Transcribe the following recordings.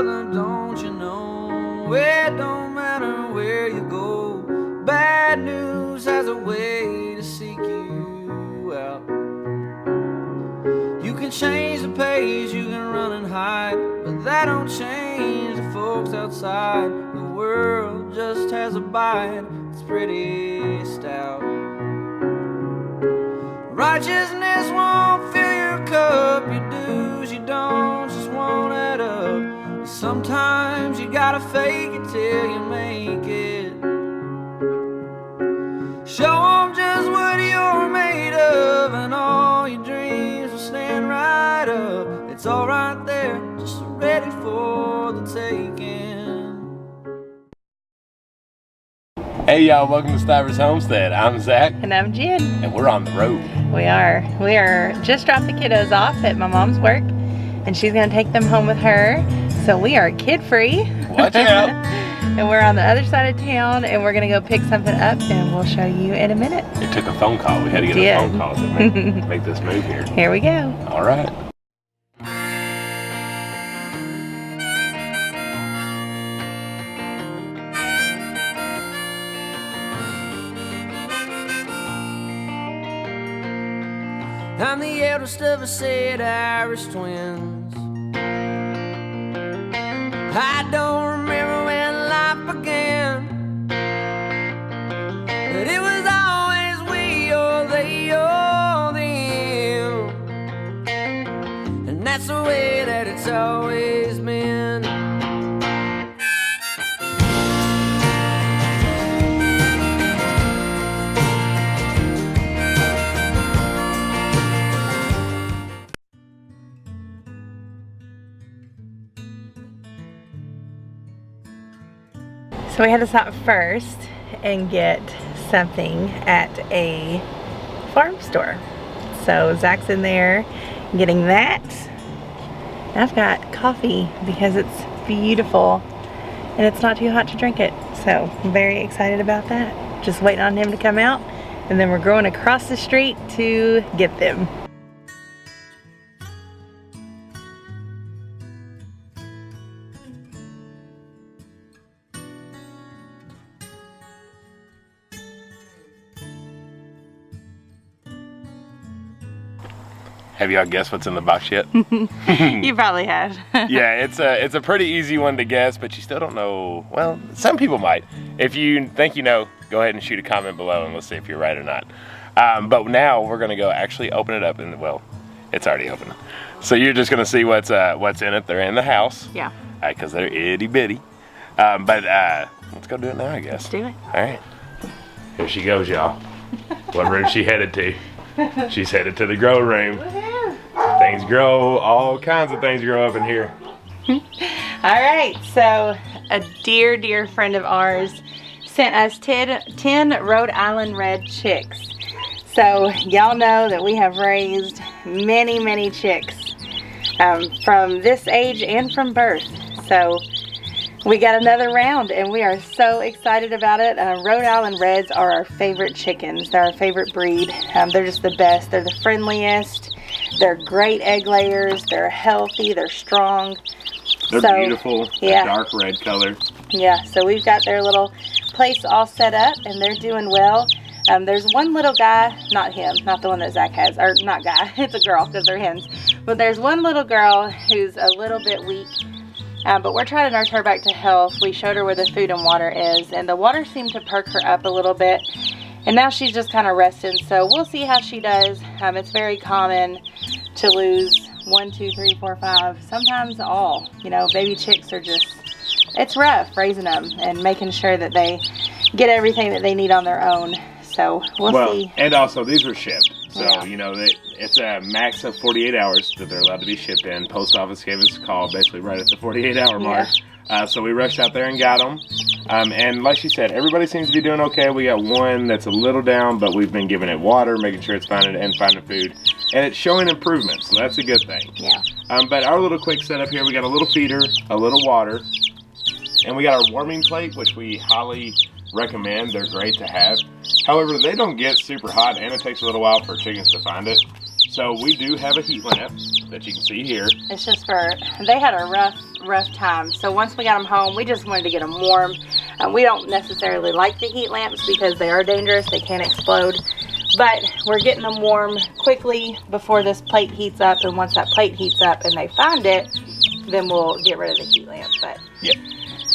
brother, don't you know? It don't matter where you go, bad news has a way to seek you out. You can change the pace, you can run and hide, but that don't change the folks outside. The world just has a bite, it's pretty stout. Righteousness won't fill your cup, your do's, you don't, just won't add up. Sometimes you gotta fake it till you make it. Show 'em just what you're made of, and all your dreams will stand right up. It's all right there, just ready for the taking. Hey y'all, welcome to Stivers Homestead. I'm Zach. And I'm Jen. And we're on the road. We are just dropped the kiddos off at my mom's work, and she's gonna take them home with her. So we are kid free. Watch out. And we're on the other side of town, and we're gonna go pick something up, and we'll show you in a minute. It took a phone call. We had to get a phone call to make this move here. Here we go. All right. I'm the eldest of a set of Irish twins. I don't remember when life began, but it was always we or they or them, and that's the way that it's always been. So we had to stop first and get something at a farm store. So Zach's in there getting that. And I've got coffee because it's beautiful and it's not too hot to drink it. So I'm very excited about that. Just waiting on him to come out, and then we're going across the street to get them. Have y'all guessed what's in the box yet? You probably have. Yeah, it's a pretty easy one to guess, but you still don't know. Well, some people might. If you think you know, go ahead and shoot a comment below and let's see if you're right or not. But now we're gonna go actually open it up, and well, it's already open. So you're just gonna see what's in it. They're in the house. Yeah. Because they're itty bitty. But let's go do it now, I guess. Let's do it. All right. Here she goes, y'all. What room she headed to? She's headed to the grow room. Things grow, all kinds of things grow up in here. All right, so a dear friend of ours sent us 10 Rhode Island red chicks. So y'all know that we have raised many chicks from this age and from birth. So we got another round, and we are so excited about it. Rhode Island Reds are our favorite chickens. They're our favorite breed. They're just the best. They're the friendliest. They're great egg layers. They're healthy. They're strong. They're beautiful. Yeah. Dark red color. Yeah, so we've got their little place all set up, and they're doing well. There's one little guy, not him, not the one that Zach has, or not guy, it's a girl because they're hens. But there's one little girl who's a little bit weak. But we're trying to nurse her back to health. We showed her where the food and water is, and the water seemed to perk her up a little bit. And now she's just kind of resting, so we'll see how she does. It's very common to lose 1, 2, 3, 4, 5, sometimes all. You know, baby chicks are just, it's rough raising them and making sure that they get everything that they need on their own. So we'll see. And also these were shipped. So, yeah. you know, it's a max of 48 hours that they're allowed to be shipped in. Post office gave us a call basically right at the 48-hour mark. So we rushed out there and got them. And like she said, everybody seems to be doing okay. We got one that's a little down, but we've been giving it water, making sure it's finding food. And it's showing improvement, so that's a good thing. Yeah. But our little quick setup here, we got a little feeder, a little water, and we got our warming plate, which we highly recommend. They're great to have. However, they don't get super hot, and it takes a little while for chickens to find it. So we do have a heat lamp that you can see here. It's just they had a rough time. So once we got them home, we just wanted to get them warm. We don't necessarily like the heat lamps because they are dangerous. They can explode. But we're getting them warm quickly before this plate heats up. And once that plate heats up and they find it, then we'll get rid of the heat lamp. But yep.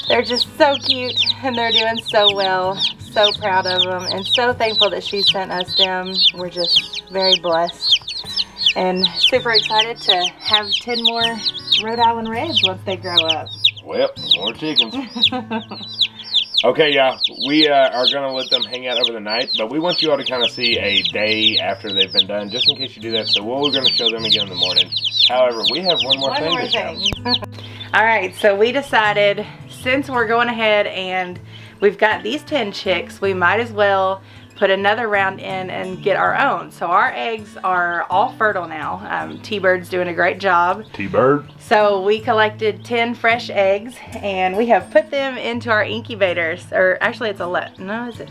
They're just so cute and they're doing so well. So proud of them and so thankful that she sent us them. We're just very blessed and super excited to have 10 more Rhode Island Reds once they grow up. Well, more chickens. Okay, y'all, we are going to let them hang out over the night, but we want you all to kind of see a day after they've been done, just in case you do that. So we're going to show them again in the morning. However, we have one more thing to show. All right, so we decided since we're going ahead and we've got these 10 chicks, we might as well put another round in and get our own. So our eggs are all fertile now. T-Bird's doing a great job. T-Bird. So we collected 10 fresh eggs and we have put them into our incubators. Or actually it's 11. No, is it?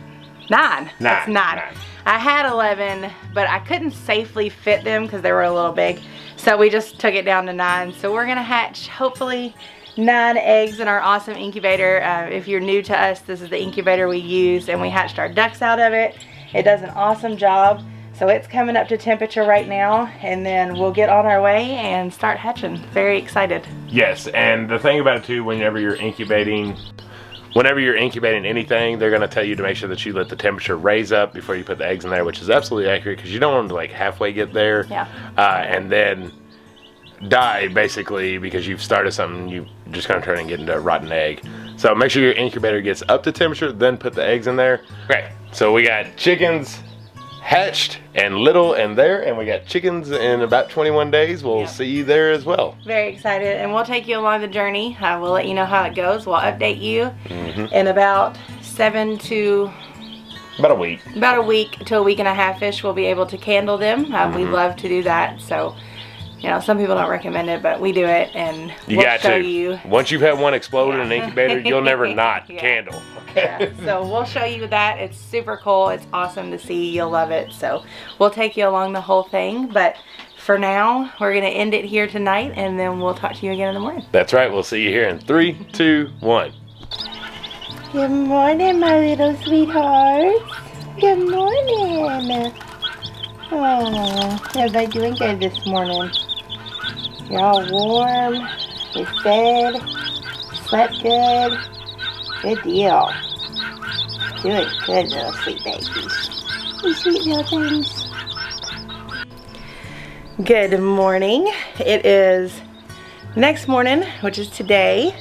9. That's 9. I had 11, but I couldn't safely fit them because they were a little big. So we just took it down to 9. So we're gonna hatch hopefully 9 eggs in our awesome incubator. If you're new to us, this is the incubator we use and we hatched our ducks out of it. It does an awesome job. So it's coming up to temperature right now and then we'll get on our way and start hatching. Very excited. Yes, and the thing about it too, whenever you're incubating anything, they're gonna tell you to make sure that you let the temperature raise up before you put the eggs in there, which is absolutely accurate because you don't want them to like halfway get there. Yeah. And then die basically because you've started something, you just gonna turn and get into a rotten egg. So make sure your incubator gets up to temperature, then put the eggs in there. Okay, so we got chickens hatched and little and there, and we got chickens in about 21 days. We'll see you there as well. Very excited, and we'll take you along the journey. We'll let you know how it goes. We'll update you in about 7 to about a week. About a week to a week and a half-ish. We'll be able to candle them. We love to do that. So, you know, some people don't recommend it, but we do it, and we'll show you. Once you've had one explode in an incubator, you'll never not candle. Yeah, so we'll show you that. It's super cool. It's awesome to see. You'll love it. So we'll take you along the whole thing. But for now, we're going to end it here tonight, and then we'll talk to you again in the morning. That's right. We'll see you here in 3, 2, 1. Good morning, my little sweethearts. Good morning. Oh, everybody doing good this morning. You're all warm. You're fed. Slept good. Good deal. Doing good, little sweet babies. You sweet little things. Good morning. It is next morning, which is today.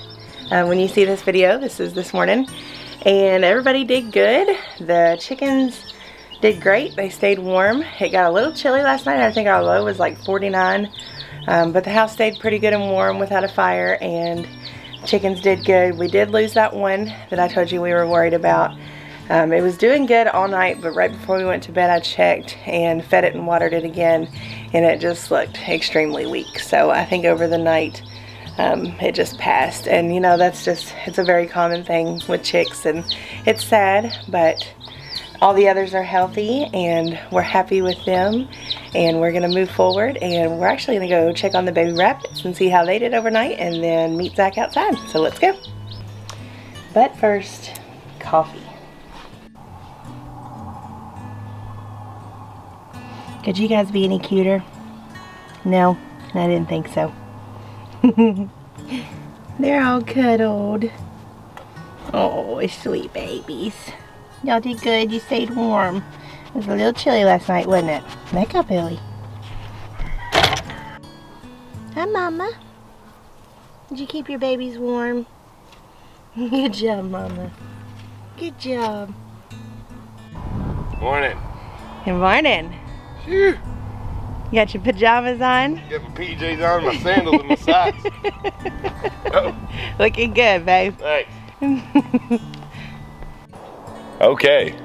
When you see this video, this is this morning. And everybody did good. The chickens did great. They stayed warm. It got a little chilly last night. I think our low was like 49. But the house stayed pretty good and warm without a fire, and chickens did good. We did lose that one that I told you we were worried about. It was doing good all night, but right before we went to bed I checked and fed it and watered it again, and it just looked extremely weak. So I think over the night it just passed. And you know, that's just, it's a very common thing with chicks, and it's sad, but all the others are healthy and we're happy with them, and we're gonna move forward, and we're actually gonna go check on the baby rabbits and see how they did overnight, and then meet Zach outside. So let's go. But first, coffee. Could you guys be any cuter? No, I didn't think so. They're all cuddled. Oh, sweet babies. Y'all did good. You stayed warm. It was a little chilly last night, wasn't it? Make up, Billy. Hi, Mama. Did you keep your babies warm? Good job, Mama. Good job. Morning. Good morning. Phew. You got your pajamas on? Got my PJs on, my sandals, and my socks. Oh. Looking good, babe. Thanks. Okay.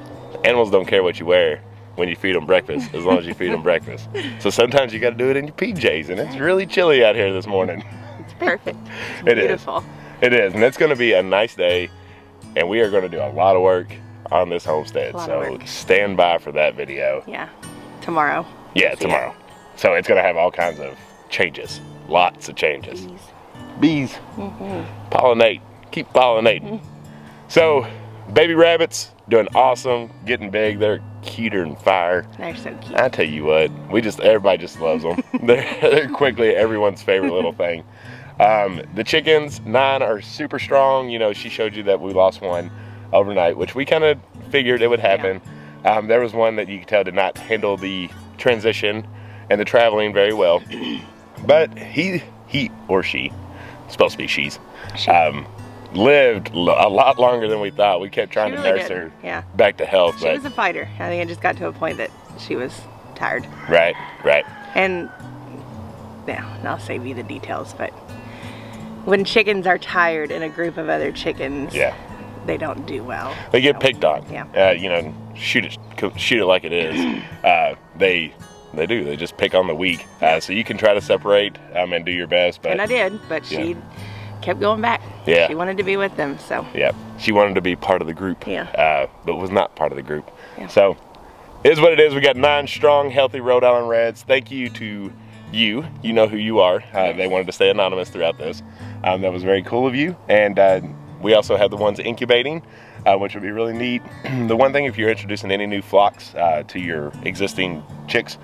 Animals don't care what you wear when you feed them breakfast, as long as you feed them breakfast. So sometimes you got to do it in your PJs, and it's really chilly out here this morning. It's perfect. It beautiful. Is. It is, and it's going to be a nice day, and we are going to do a lot of work on this homestead. So stand by for that video. Yeah, tomorrow. Yeah, tomorrow. So it's gonna have all kinds of changes, lots of changes. Bees. Pollinate, keep pollinating. So baby rabbits doing awesome, getting big. They're cuter than fire. They're so cute. I tell you what, everybody just loves them. They're quickly everyone's favorite little thing. The chickens, 9 are super strong. You know, she showed you that we lost one overnight, which we kind of figured it would happen. There was one that you could tell did not handle the transition and the traveling very well. But he or she, supposed to be she's, lived a lot longer than we thought. We kept trying to nurse her back to health. She was a fighter. I think it just got to a point that she was tired. Right. And now, I'll save you the details, but when chickens are tired in a group of other chickens, they don't do well. They get picked on. Yeah. You know, shoot it like it is. They do. They just pick on the weak. So you can try to separate and do your best. But and I did, but she kept going back. Yeah. She wanted to be with them, so. Yeah. She wanted to be part of the group. Yeah. But was not part of the group. Yeah. So it is what it is. We got 9 strong, healthy Rhode Island Reds. Thank you to you. You know who you are. They wanted to stay anonymous throughout this. That was very cool of you. And we also have the ones incubating, which would be really neat. The one thing, if you're introducing any new flocks to your existing chicks,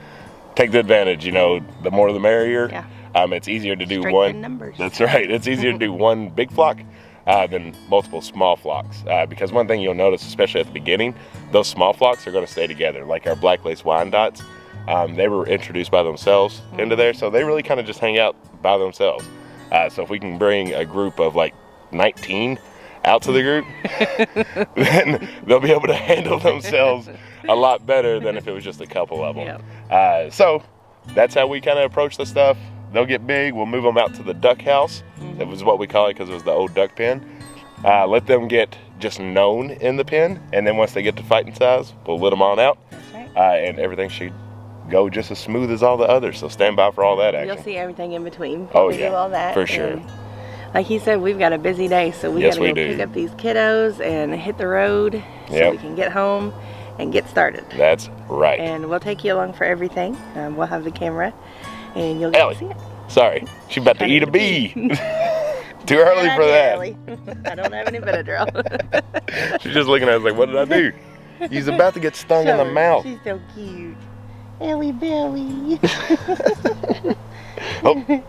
take the advantage. You know, the more the merrier. Yeah. It's easier to do Strength one. in numbers. That's right. It's easier to do one big flock than multiple small flocks. Because one thing you'll notice, especially at the beginning, those small flocks are going to stay together. Like our black lace Wyandottes, they were introduced by themselves into there, so they really kind of just hang out by themselves. So if we can bring a group of like 19 out to the group, then they'll be able to handle themselves a lot better than if it was just a couple of them. Yep. So that's how we kind of approach the stuff. They'll get big, we'll move them out to the duck house. That was what we call it because it was the old duck pen. Let them get just known in the pen, and then once they get to fighting size, we'll let them on out. That's right. And everything should go just as smooth as all the others, so stand by for all that action. You'll see everything in between. Oh, we do all that. for sure. And like he said, we've got a busy day, so we Yes, gotta we go do. pick up these kiddos and hit the road so we can get home and get started. That's right. And we'll take you along for everything. We'll have the camera, and you'll get Ellie. to see it. Sorry, she's about to eat a bee. Too early for that. Early. I don't have any Benadryl. She's just looking at us like, what did I do? He's about to get stung in the mouth. She's so cute. Ellie Belly. Oh.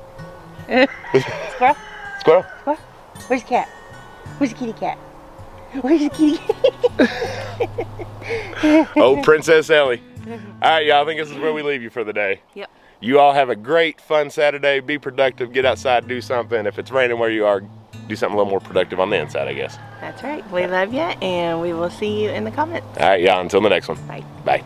Squirrel? Squirrel? Squirrel? Where's the cat? Where's the kitty cat? Where's the kitty cat? Oh, Princess Ellie. All right, y'all, I think this is where we leave you for the day. Yep. You all have a great, fun Saturday. Be productive. Get outside, do something. If it's raining where you are, do something a little more productive on the inside, I guess. That's right. We love you, and we will see you in the comments. All right, y'all, until the next one. Bye. Bye.